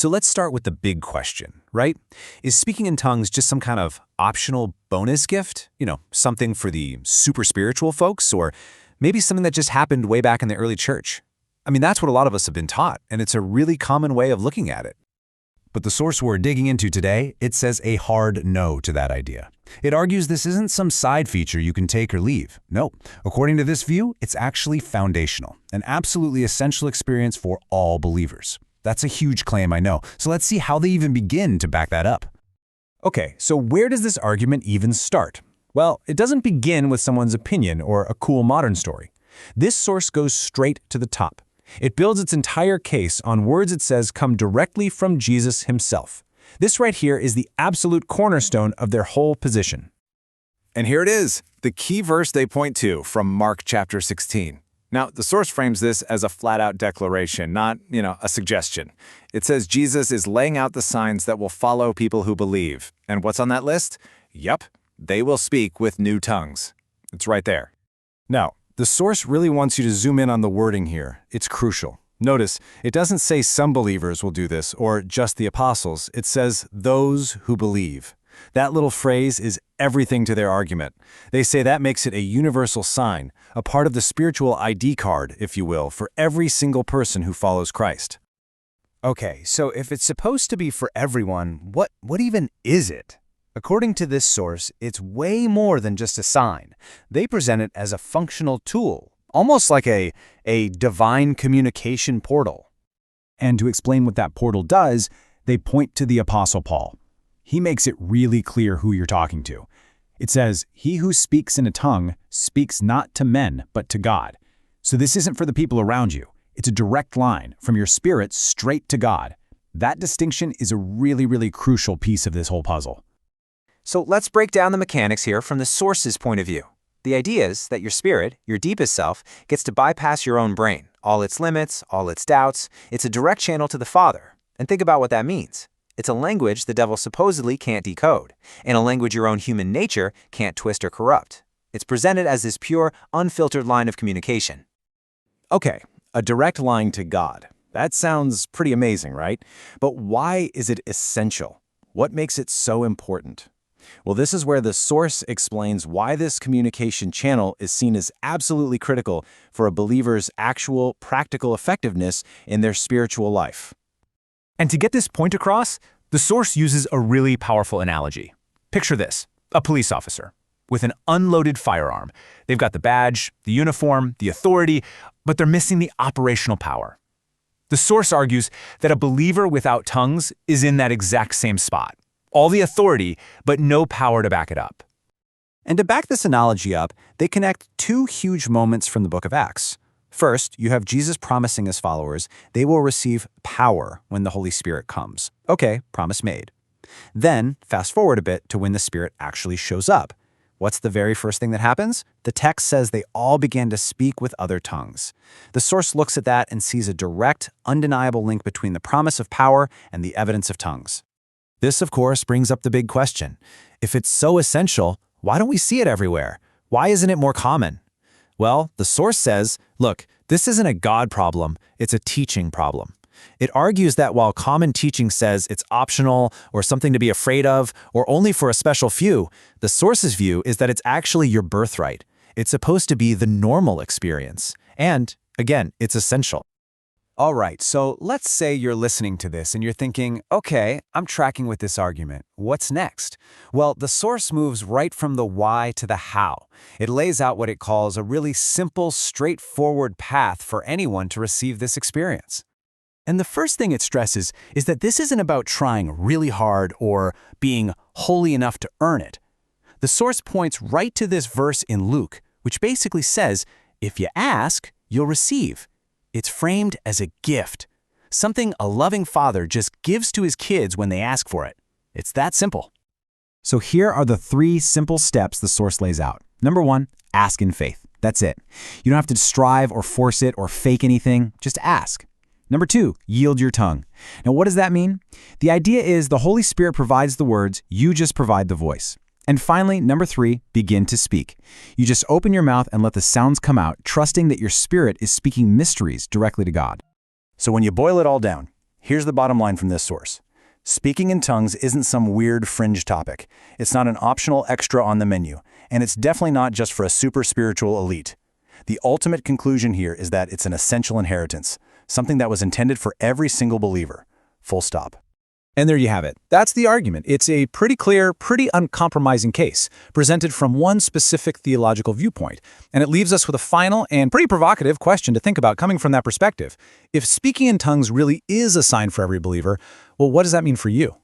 So let's start with the big question, right? Is speaking in tongues just some kind of optional bonus gift? Something for the super spiritual folks, or maybe something that just happened way back in the early church? I mean, that's what a lot of us have been taught, and it's a really common way of looking at it. But the source we're digging into today, it says a hard no to that idea. It argues this isn't some side feature you can take or leave. No, according to this view, it's actually foundational, an absolutely essential experience for all believers. That's a huge claim, I know, so let's see how they even begin to back that up. Okay, so where does this argument even start? Well, it doesn't begin with someone's opinion or a cool modern story. This source goes straight to the top. It builds its entire case on words it says come directly from Jesus himself. This right here is the absolute cornerstone of their whole position. And here it is, the key verse they point to from Mark chapter 16. Now, the source frames this as a flat-out declaration, not, a suggestion. It says Jesus is laying out the signs that will follow people who believe. And what's on that list? Yup, they will speak with new tongues. It's right there. Now, the source really wants you to zoom in on the wording here. It's crucial. Notice, it doesn't say some believers will do this or just the apostles. It says those who believe. That little phrase is everything to their argument. They say that makes it a universal sign, a part of the spiritual ID card, if you will, for every single person who follows Christ. Okay, so if it's supposed to be for everyone, what even is it? According to this source, it's way more than just a sign. They present it as a functional tool, almost like a divine communication portal. And to explain what that portal does, they point to the Apostle Paul. He makes it really clear who you're talking to. It says, "He who speaks in a tongue speaks not to men, but to God." So this isn't for the people around you. It's a direct line from your spirit straight to God. That distinction is a really, really crucial piece of this whole puzzle. So let's break down the mechanics here from the source's point of view. The idea is that your spirit, your deepest self, gets to bypass your own brain, all its limits, all its doubts. It's a direct channel to the Father. And think about what that means. It's a language the devil supposedly can't decode, and a language your own human nature can't twist or corrupt. It's presented as this pure, unfiltered line of communication. Okay, a direct line to God. That sounds pretty amazing, right? But why is it essential? What makes it so important? Well, this is where the source explains why this communication channel is seen as absolutely critical for a believer's actual practical effectiveness in their spiritual life. And to get this point across, the source uses a really powerful analogy. Picture this, a police officer with an unloaded firearm. They've got the badge, the uniform, the authority, but they're missing the operational power. The source argues that a believer without tongues is in that exact same spot. All the authority, but no power to back it up. And to back this analogy up, they connect two huge moments from the book of Acts. First, you have Jesus promising his followers they will receive power when the Holy Spirit comes. Okay, promise made. Then, fast forward a bit to when the Spirit actually shows up. What's the very first thing that happens? The text says they all began to speak with other tongues. The source looks at that and sees a direct, undeniable link between the promise of power and the evidence of tongues. This, of course, brings up the big question. If it's so essential, why don't we see it everywhere? Why isn't it more common? Well, the source says, look, this isn't a God problem, it's a teaching problem. It argues that while common teaching says it's optional or something to be afraid of or only for a special few, the source's view is that it's actually your birthright. It's supposed to be the normal experience. And, again, it's essential. All right, so let's say you're listening to this and you're thinking, okay, I'm tracking with this argument. What's next? Well, the source moves right from the why to the how. It lays out what it calls a really simple, straightforward path for anyone to receive this experience. And the first thing it stresses is that this isn't about trying really hard or being holy enough to earn it. The source points right to this verse in Luke, which basically says, if you ask, you'll receive. It's framed as a gift, something a loving father just gives to his kids when they ask for it. It's that simple. So here are the 3 simple steps the source lays out. Number 1, ask in faith. That's it. You don't have to strive or force it or fake anything. Just ask. Number 2, yield your tongue. Now, what does that mean? The idea is the Holy Spirit provides the words, you just provide the voice. And finally, number 3, begin to speak. You just open your mouth and let the sounds come out, trusting that your spirit is speaking mysteries directly to God. So when you boil it all down, Here's the bottom line from this source. Speaking in tongues isn't some weird fringe topic. It's not an optional extra on the menu, and it's definitely not just for a super spiritual elite. The ultimate conclusion here is that it's an essential inheritance, something that was intended for every single believer. Full stop. And there you have it. That's the argument. It's a pretty clear, pretty uncompromising case, presented from one specific theological viewpoint. And it leaves us with a final and pretty provocative question to think about coming from that perspective. If speaking in tongues really is a sign for every believer, well, what does that mean for you?